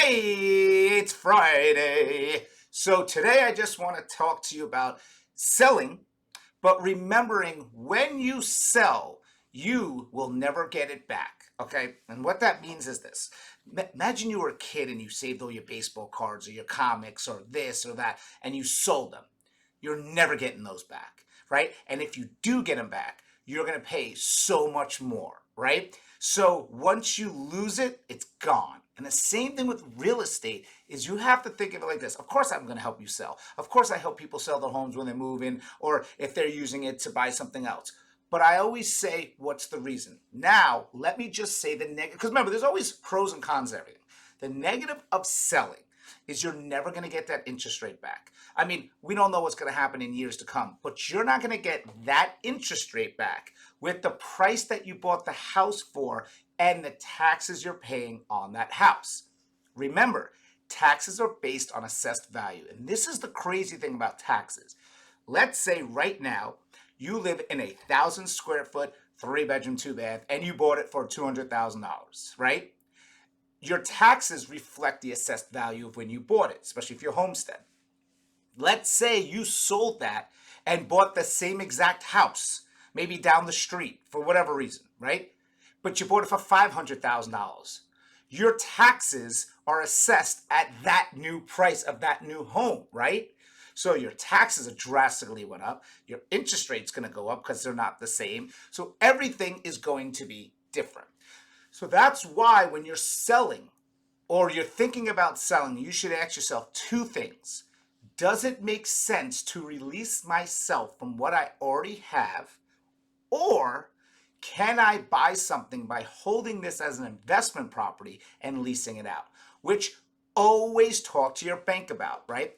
Hey, it's Friday. So today I just want to talk to you about selling, but remembering when you sell, you will never get it back. Okay? And what that means is this. Imagine you were a kid and you saved all your baseball cards or your comics or this or that and you sold them. You're never getting those back, right? And if you do get them back, you're going to pay so much more, right? So once you lose it, it's gone. And the same thing with real estate is you have to think of it like this. Of course, I'm going to help you sell. Of course, I help people sell their homes when they move in or if they're using it to buy something else. But I always say, what's the reason? Now, let me just say the negative, because remember, there's always pros and cons to everything. The negative of selling is you're never going to get that interest rate back. I mean, we don't know what's going to happen in years to come, but you're not going to get that interest rate back with the price that you bought the house for and the taxes you're paying on that house. Remember, taxes are based on assessed value. And this is the crazy thing about taxes. Let's say right now you live in a 1,000 square foot, 3-bedroom, 2-bath, and you bought it for $200,000, right? Your taxes reflect the assessed value of when you bought it, especially if you're homestead. Let's say you sold that and bought the same exact house, maybe down the street for whatever reason, right? But you bought it for $500,000. Your taxes are assessed at that new price of that new home, right? So your taxes are drastically went up. Your interest rate's going to go up because they're not the same. So everything is going to be different. So that's why when you're selling or you're thinking about selling, you should ask yourself two things. Does it make sense to release myself from what I already have? Or can I buy something by holding this as an investment property and leasing it out? Which always talk to your bank about, right?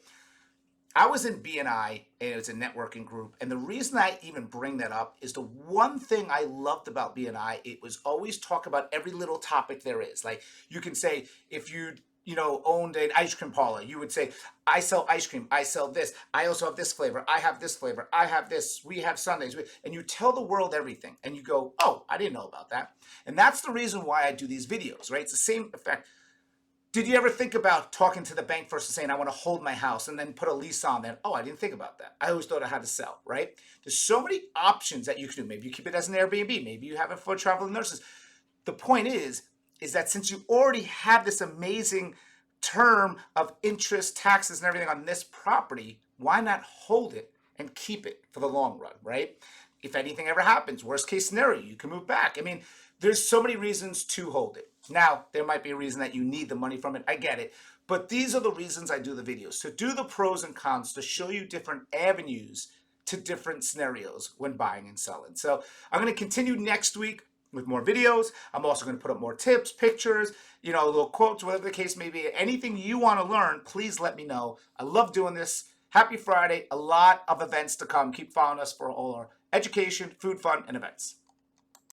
I was in BNI, and it was a networking group, and the reason I even bring that up is the one thing I loved about BNI, it was always talk about every little topic there is. Like you can say, if you owned an ice cream parlor, you would say, I sell ice cream, I sell this, I also have this flavor, I have this flavor, I have this, we have Sundays, and you tell the world everything, and you go, oh, I didn't know about that. And that's the reason why I do these videos, right? It's the same effect. Did you ever think about talking to the bank first and saying, I want to hold my house and then put a lease on there? Oh, I didn't think about that. I always thought I had to sell, right? There's so many options that you can do. Maybe you keep it as an Airbnb. Maybe you have it for traveling nurses. The point is that since you already have this amazing term of interest, taxes, and everything on this property, why not hold it and keep it for the long run, right? If anything ever happens, worst case scenario, you can move back. I mean, there's so many reasons to hold it. Now, there might be a reason that you need the money from it. I get it. But these are the reasons I do the videos, to do the pros and cons, to show you different avenues to different scenarios when buying and selling. So I'm going to continue next week with more videos. I'm also going to put up more tips, pictures, little quotes, whatever the case may be. Anything you want to learn, please let me know. I love doing this. Happy Friday. A lot of events to come. Keep following us for all our education, food, fun, and events.